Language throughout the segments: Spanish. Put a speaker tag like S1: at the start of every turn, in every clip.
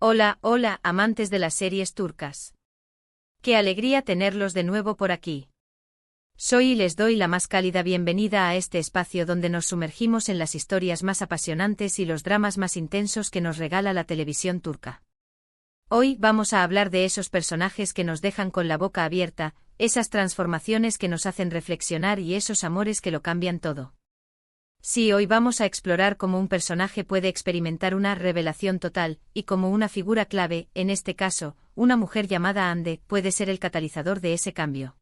S1: Hola, hola, amantes de las series turcas. Qué alegría tenerlos de nuevo por aquí. Soy y les doy la más cálida bienvenida a este espacio donde nos sumergimos en las historias más apasionantes y los dramas más intensos que nos regala la televisión turca. Hoy vamos a hablar de esos personajes que nos dejan con la boca abierta, esas transformaciones que nos hacen reflexionar y esos amores que lo cambian todo. Sí, hoy vamos a explorar cómo un personaje puede experimentar una revelación total, y cómo una figura clave, en este caso, una mujer llamada Hande, puede ser el catalizador de ese cambio.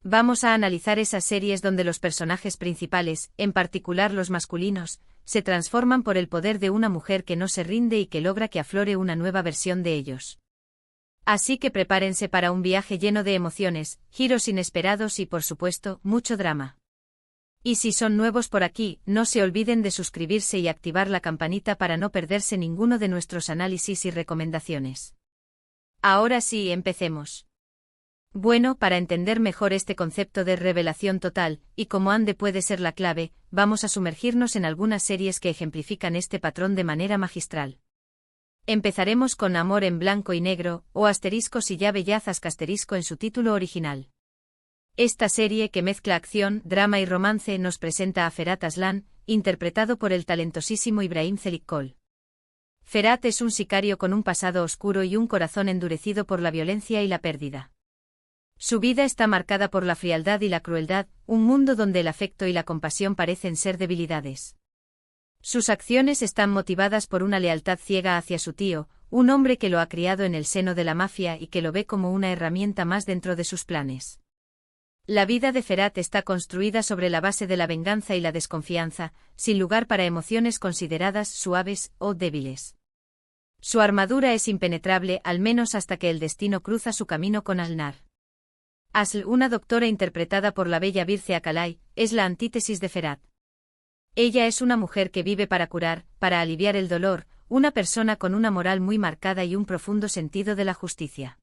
S1: Vamos a analizar esas series donde los personajes principales, en particular los masculinos, se transforman por el poder de una mujer que no se rinde y que logra que aflore una nueva versión de ellos. Así que prepárense para un viaje lleno de emociones, giros inesperados y, por supuesto, mucho drama. Y si son nuevos por aquí, no se olviden de suscribirse y activar la campanita para no perderse ninguno de nuestros análisis y recomendaciones. Ahora sí, empecemos. Bueno, para entender mejor este concepto de revelación total, y cómo Hande puede ser la clave, vamos a sumergirnos en algunas series que ejemplifican este patrón de manera magistral. Empezaremos con Amor en blanco y negro, o asterisco si ya bellazas asterisco en su título original. Esta serie que mezcla acción, drama y romance nos presenta a Ferhat Aslan, interpretado por el talentosísimo Ibrahim Çelikkol. Ferhat es un sicario con un pasado oscuro y un corazón endurecido por la violencia y la pérdida. Su vida está marcada por la frialdad y la crueldad, un mundo donde el afecto y la compasión parecen ser debilidades. Sus acciones están motivadas por una lealtad ciega hacia su tío, un hombre que lo ha criado en el seno de la mafia y que lo ve como una herramienta más dentro de sus planes. La vida de Ferhat está construida sobre la base de la venganza y la desconfianza, sin lugar para emociones consideradas suaves o débiles. Su armadura es impenetrable al menos hasta que el destino cruza su camino con Alnar. Asl, una doctora interpretada por la bella Birce Akalay, es la antítesis de Ferhat. Ella es una mujer que vive para curar, para aliviar el dolor, una persona con una moral muy marcada y un profundo sentido de la justicia.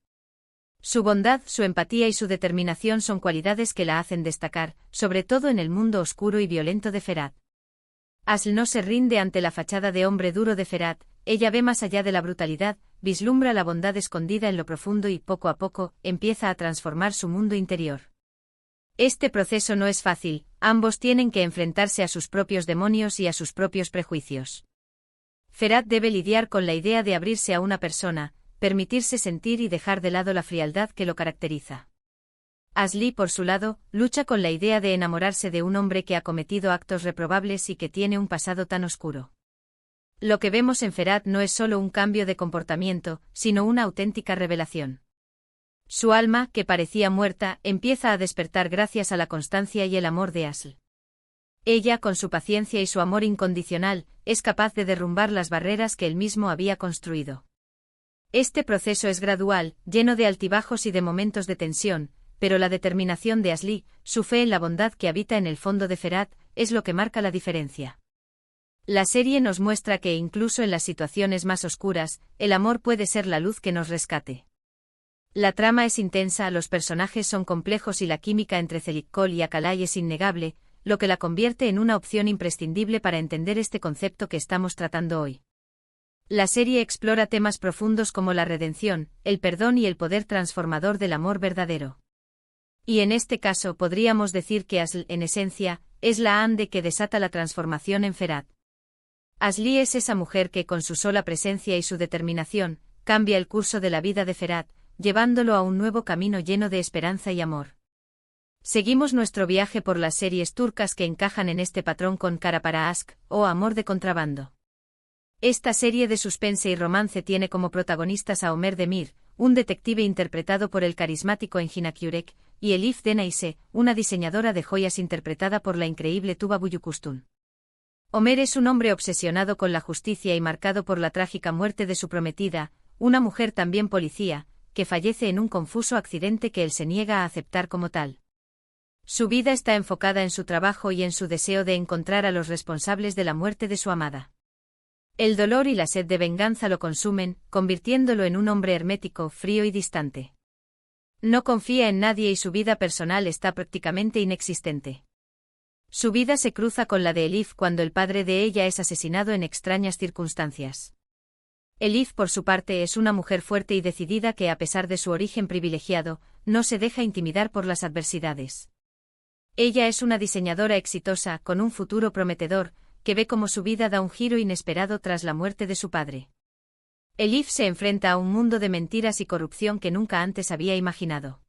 S1: Su bondad, su empatía y su determinación son cualidades que la hacen destacar, sobre todo en el mundo oscuro y violento de Ferhat. Asl no se rinde ante la fachada de hombre duro de Ferhat, ella ve más allá de la brutalidad, vislumbra la bondad escondida en lo profundo y, poco a poco, empieza a transformar su mundo interior. Este proceso no es fácil, ambos tienen que enfrentarse a sus propios demonios y a sus propios prejuicios. Ferhat debe lidiar con la idea de abrirse a una persona, permitirse sentir y dejar de lado la frialdad que lo caracteriza. Asli, por su lado, lucha con la idea de enamorarse de un hombre que ha cometido actos reprobables y que tiene un pasado tan oscuro. Lo que vemos en Ferhat no es solo un cambio de comportamiento, sino una auténtica revelación. Su alma, que parecía muerta, empieza a despertar gracias a la constancia y el amor de Asl. Ella, con su paciencia y su amor incondicional, es capaz de derrumbar las barreras que él mismo había construido. Este proceso es gradual, lleno de altibajos y de momentos de tensión, pero la determinación de Asli, su fe en la bondad que habita en el fondo de Ferhat, es lo que marca la diferencia. La serie nos muestra que incluso en las situaciones más oscuras, el amor puede ser la luz que nos rescate. La trama es intensa, los personajes son complejos y la química entre Çelikkol y Akalay es innegable, lo que la convierte en una opción imprescindible para entender este concepto que estamos tratando hoy. La serie explora temas profundos como la redención, el perdón y el poder transformador del amor verdadero. Y en este caso podríamos decir que Asl, en esencia, es la Hande que desata la transformación en Ferhat. Asli es esa mujer que con su sola presencia y su determinación, cambia el curso de la vida de Ferhat, llevándolo a un nuevo camino lleno de esperanza y amor. Seguimos nuestro viaje por las series turcas que encajan en este patrón con Kara para Aşk, o Amor de contrabando. Esta serie de suspense y romance tiene como protagonistas a Ömer Demir, un detective interpretado por el carismático Engin Akyürek, y Elif Denayse, una diseñadora de joyas interpretada por la increíble Tuba Büyüküstün. Ömer es un hombre obsesionado con la justicia y marcado por la trágica muerte de su prometida, una mujer también policía, que fallece en un confuso accidente que él se niega a aceptar como tal. Su vida está enfocada en su trabajo y en su deseo de encontrar a los responsables de la muerte de su amada. El dolor y la sed de venganza lo consumen, convirtiéndolo en un hombre hermético, frío y distante. No confía en nadie y su vida personal está prácticamente inexistente. Su vida se cruza con la de Elif cuando el padre de ella es asesinado en extrañas circunstancias. Elif, por su parte, es una mujer fuerte y decidida que, a pesar de su origen privilegiado, no se deja intimidar por las adversidades. Ella es una diseñadora exitosa, con un futuro prometedor, que ve cómo su vida da un giro inesperado tras la muerte de su padre. Elif se enfrenta a un mundo de mentiras y corrupción que nunca antes había imaginado.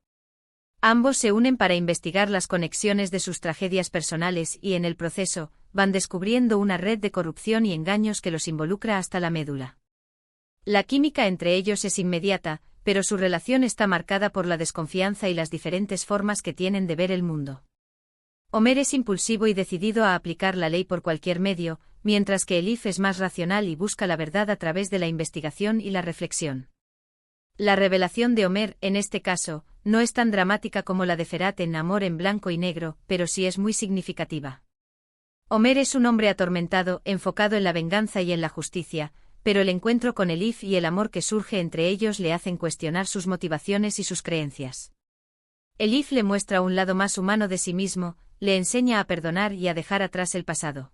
S1: Ambos se unen para investigar las conexiones de sus tragedias personales y, en el proceso, van descubriendo una red de corrupción y engaños que los involucra hasta la médula. La química entre ellos es inmediata, pero su relación está marcada por la desconfianza y las diferentes formas que tienen de ver el mundo. Homer es impulsivo y decidido a aplicar la ley por cualquier medio, mientras que Elif es más racional y busca la verdad a través de la investigación y la reflexión. La revelación de Homer, en este caso, no es tan dramática como la de Ferhat en Amor en Blanco y Negro, pero sí es muy significativa. Homer es un hombre atormentado, enfocado en la venganza y en la justicia, pero el encuentro con Elif y el amor que surge entre ellos le hacen cuestionar sus motivaciones y sus creencias. Elif le muestra un lado más humano de sí mismo, le enseña a perdonar y a dejar atrás el pasado.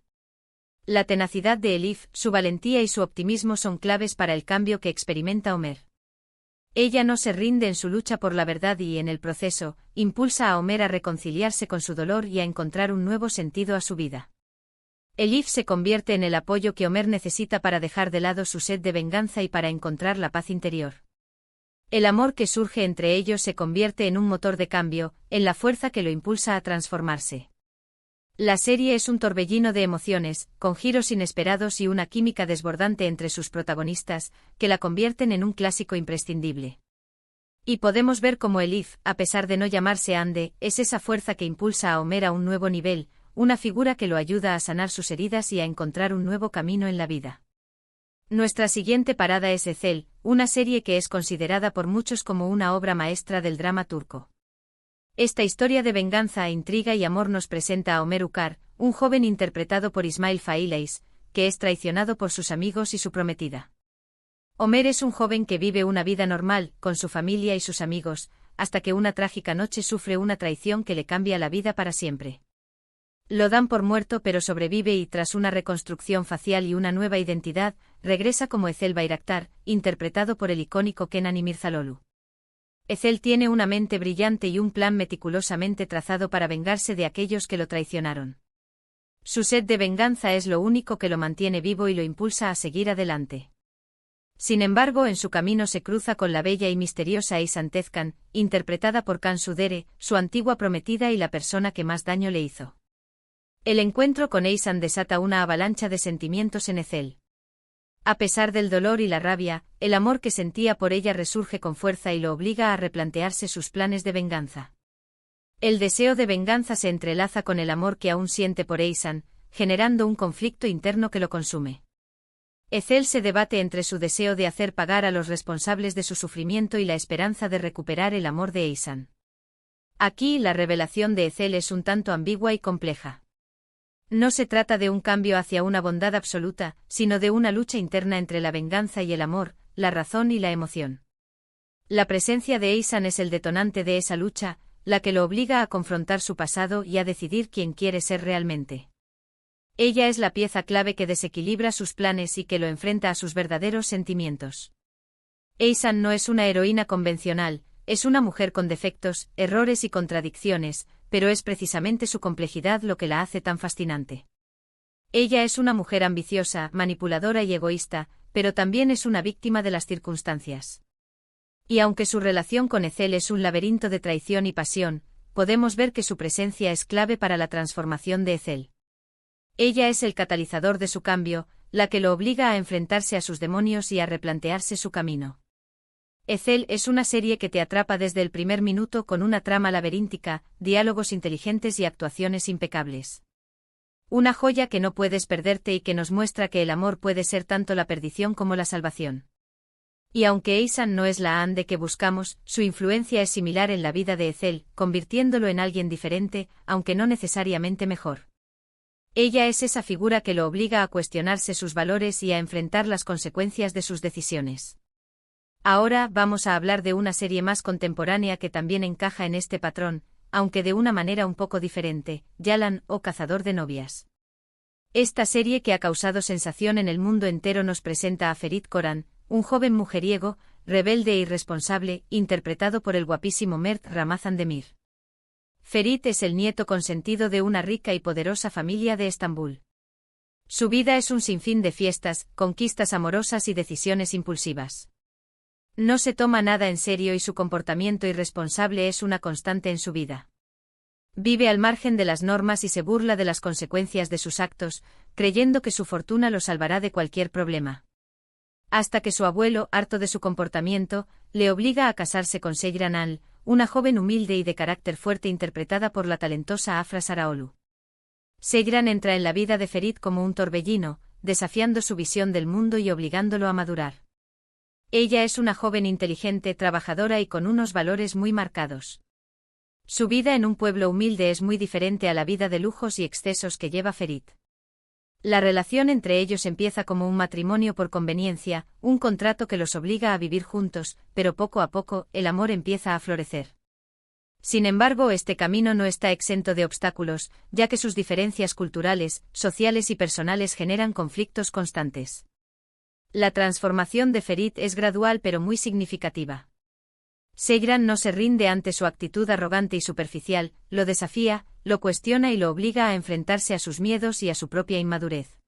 S1: La tenacidad de Elif, su valentía y su optimismo son claves para el cambio que experimenta Homer. Ella no se rinde en su lucha por la verdad y, en el proceso, impulsa a Homer a reconciliarse con su dolor y a encontrar un nuevo sentido a su vida. Elif se convierte en el apoyo que Homer necesita para dejar de lado su sed de venganza y para encontrar la paz interior. El amor que surge entre ellos se convierte en un motor de cambio, en la fuerza que lo impulsa a transformarse. La serie es un torbellino de emociones, con giros inesperados y una química desbordante entre sus protagonistas, que la convierten en un clásico imprescindible. Y podemos ver cómo Elif, a pesar de no llamarse Ande, es esa fuerza que impulsa a Homer a un nuevo nivel, una figura que lo ayuda a sanar sus heridas y a encontrar un nuevo camino en la vida. Nuestra siguiente parada es Ezel, una serie que es considerada por muchos como una obra maestra del drama turco. Esta historia de venganza, intriga y amor nos presenta a Homer Ukar, un joven interpretado por Ismail Faileis, que es traicionado por sus amigos y su prometida. Homer es un joven que vive una vida normal, con su familia y sus amigos, hasta que una trágica noche sufre una traición que le cambia la vida para siempre. Lo dan por muerto pero sobrevive y tras una reconstrucción facial y una nueva identidad, regresa como Ezel Bayraktar, interpretado por el icónico Kenan Imirzalıoğlu. Ezel tiene una mente brillante y un plan meticulosamente trazado para vengarse de aquellos que lo traicionaron. Su sed de venganza es lo único que lo mantiene vivo y lo impulsa a seguir adelante. Sin embargo, en su camino se cruza con la bella y misteriosa Eysan Tezcan, interpretada por Cansu Dere, su antigua prometida y la persona que más daño le hizo. El encuentro con Eysan desata una avalancha de sentimientos en Ezel. A pesar del dolor y la rabia, el amor que sentía por ella resurge con fuerza y lo obliga a replantearse sus planes de venganza. El deseo de venganza se entrelaza con el amor que aún siente por Eysan, generando un conflicto interno que lo consume. Ezel se debate entre su deseo de hacer pagar a los responsables de su sufrimiento y la esperanza de recuperar el amor de Eysan. Aquí la revelación de Ezel es un tanto ambigua y compleja. No se trata de un cambio hacia una bondad absoluta, sino de una lucha interna entre la venganza y el amor, la razón y la emoción. La presencia de Eysan es el detonante de esa lucha, la que lo obliga a confrontar su pasado y a decidir quién quiere ser realmente. Ella es la pieza clave que desequilibra sus planes y que lo enfrenta a sus verdaderos sentimientos. Eysan no es una heroína convencional, es una mujer con defectos, errores y contradicciones, pero es precisamente su complejidad lo que la hace tan fascinante. Ella es una mujer ambiciosa, manipuladora y egoísta, pero también es una víctima de las circunstancias. Y aunque su relación con Ezel es un laberinto de traición y pasión, podemos ver que su presencia es clave para la transformación de Ezel. Ella es el catalizador de su cambio, la que lo obliga a enfrentarse a sus demonios y a replantearse su camino. Ezel es una serie que te atrapa desde el primer minuto con una trama laberíntica, diálogos inteligentes y actuaciones impecables. Una joya que no puedes perderte y que nos muestra que el amor puede ser tanto la perdición como la salvación. Y aunque Eysan no es la Ande que buscamos, su influencia es similar en la vida de Ezel, convirtiéndolo en alguien diferente, aunque no necesariamente mejor. Ella es esa figura que lo obliga a cuestionarse sus valores y a enfrentar las consecuencias de sus decisiones. Ahora vamos a hablar de una serie más contemporánea que también encaja en este patrón, aunque de una manera un poco diferente, Yalan o Cazador de novias. Esta serie que ha causado sensación en el mundo entero nos presenta a Ferit Koran, un joven mujeriego, rebelde e irresponsable, interpretado por el guapísimo Mert Ramazan Demir. Ferit es el nieto consentido de una rica y poderosa familia de Estambul. Su vida es un sinfín de fiestas, conquistas amorosas y decisiones impulsivas. No se toma nada en serio y su comportamiento irresponsable es una constante en su vida. Vive al margen de las normas y se burla de las consecuencias de sus actos, creyendo que su fortuna lo salvará de cualquier problema. Hasta que su abuelo, harto de su comportamiento, le obliga a casarse con Seyran Al, una joven humilde y de carácter fuerte interpretada por la talentosa Afra Saraolu. Seyran entra en la vida de Ferit como un torbellino, desafiando su visión del mundo y obligándolo a madurar. Ella es una joven inteligente, trabajadora y con unos valores muy marcados. Su vida en un pueblo humilde es muy diferente a la vida de lujos y excesos que lleva Ferit. La relación entre ellos empieza como un matrimonio por conveniencia, un contrato que los obliga a vivir juntos, pero poco a poco, el amor empieza a florecer. Sin embargo, este camino no está exento de obstáculos, ya que sus diferencias culturales, sociales y personales generan conflictos constantes. La transformación de Ferit es gradual pero muy significativa. Seyran no se rinde ante su actitud arrogante y superficial, lo desafía, lo cuestiona y lo obliga a enfrentarse a sus miedos y a su propia inmadurez.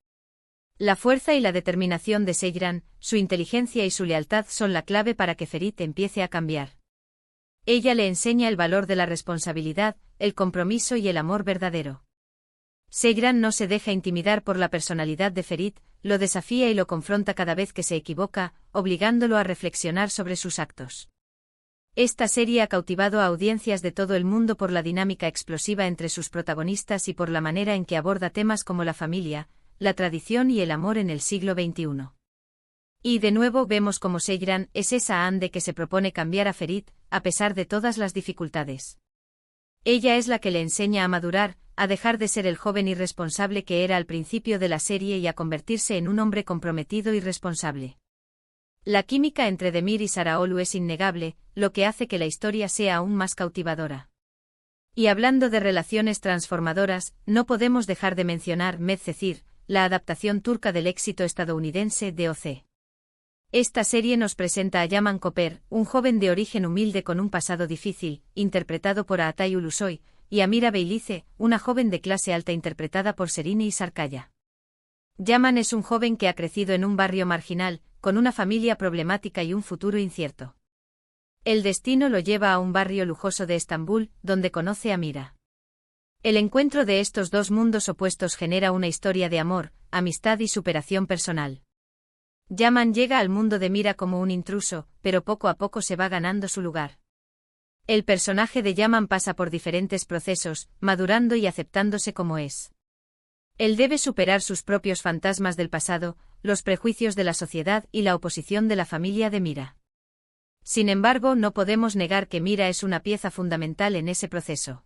S1: La fuerza y la determinación de Seyran, su inteligencia y su lealtad son la clave para que Ferit empiece a cambiar. Ella le enseña el valor de la responsabilidad, el compromiso y el amor verdadero. Seyran no se deja intimidar por la personalidad de Ferit, lo desafía y lo confronta cada vez que se equivoca, obligándolo a reflexionar sobre sus actos. Esta serie ha cautivado a audiencias de todo el mundo por la dinámica explosiva entre sus protagonistas y por la manera en que aborda temas como la familia, la tradición y el amor en el siglo XXI. Y de nuevo vemos cómo Seyran es esa Ande que se propone cambiar a Ferit, a pesar de todas las dificultades. Ella es la que le enseña a madurar, a dejar de ser el joven irresponsable que era al principio de la serie y a convertirse en un hombre comprometido y responsable. La química entre Demir y Saraolu es innegable, lo que hace que la historia sea aún más cautivadora. Y hablando de relaciones transformadoras, no podemos dejar de mencionar Medcezir, la adaptación turca del éxito estadounidense de O.C. Esta serie nos presenta a Yaman Koper, un joven de origen humilde con un pasado difícil, interpretado por Atay Ulusoy, y Amira Beylice, una joven de clase alta interpretada por Serini Sarkaya. Yaman es un joven que ha crecido en un barrio marginal, con una familia problemática y un futuro incierto. El destino lo lleva a un barrio lujoso de Estambul, donde conoce a Mira. El encuentro de estos dos mundos opuestos genera una historia de amor, amistad y superación personal. Yaman llega al mundo de Mira como un intruso, pero poco a poco se va ganando su lugar. El personaje de Yaman pasa por diferentes procesos, madurando y aceptándose como es. Él debe superar sus propios fantasmas del pasado, los prejuicios de la sociedad y la oposición de la familia de Mira. Sin embargo, no podemos negar que Mira es una pieza fundamental en ese proceso.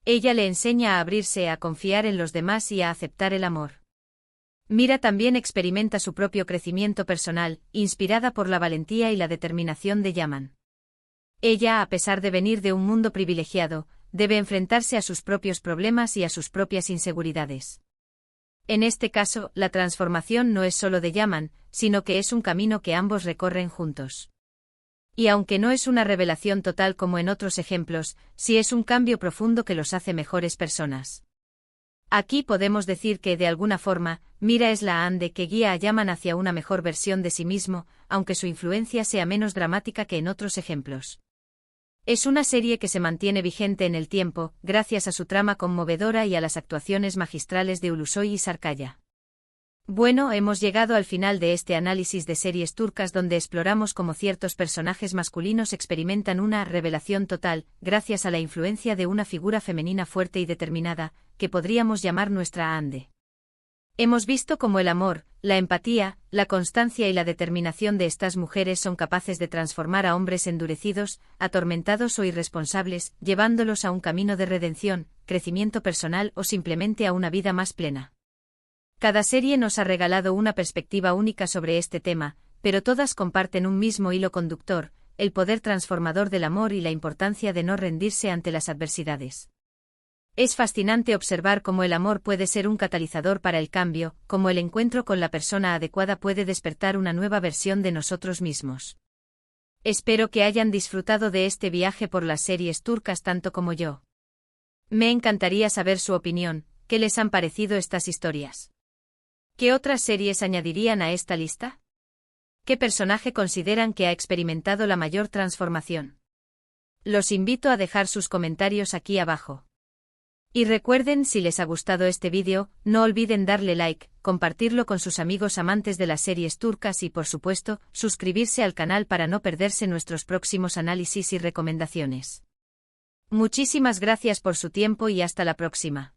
S1: Ella le enseña a abrirse, a confiar en los demás y a aceptar el amor. Mira también experimenta su propio crecimiento personal, inspirada por la valentía y la determinación de Yaman. Ella, a pesar de venir de un mundo privilegiado, debe enfrentarse a sus propios problemas y a sus propias inseguridades. En este caso, la transformación no es solo de Yaman, sino que es un camino que ambos recorren juntos. Y aunque no es una revelación total como en otros ejemplos, sí es un cambio profundo que los hace mejores personas. Aquí podemos decir que, de alguna forma, Mira es la Ande que guía a Yaman hacia una mejor versión de sí mismo, aunque su influencia sea menos dramática que en otros ejemplos. Es una serie que se mantiene vigente en el tiempo, gracias a su trama conmovedora y a las actuaciones magistrales de Ulusoy y Sarkaya. Bueno, hemos llegado al final de este análisis de series turcas donde exploramos cómo ciertos personajes masculinos experimentan una revelación total, gracias a la influencia de una figura femenina fuerte y determinada, que podríamos llamar nuestra Ande. Hemos visto cómo el amor, la empatía, la constancia y la determinación de estas mujeres son capaces de transformar a hombres endurecidos, atormentados o irresponsables, llevándolos a un camino de redención, crecimiento personal o simplemente a una vida más plena. Cada serie nos ha regalado una perspectiva única sobre este tema, pero todas comparten un mismo hilo conductor, el poder transformador del amor y la importancia de no rendirse ante las adversidades. Es fascinante observar cómo el amor puede ser un catalizador para el cambio, cómo el encuentro con la persona adecuada puede despertar una nueva versión de nosotros mismos. Espero que hayan disfrutado de este viaje por las series turcas tanto como yo. Me encantaría saber su opinión, ¿qué les han parecido estas historias? ¿Qué otras series añadirían a esta lista? ¿Qué personaje consideran que ha experimentado la mayor transformación? Los invito a dejar sus comentarios aquí abajo. Y recuerden, si les ha gustado este vídeo, no olviden darle like, compartirlo con sus amigos amantes de las series turcas y por supuesto, suscribirse al canal para no perderse nuestros próximos análisis y recomendaciones. Muchísimas gracias por su tiempo y hasta la próxima.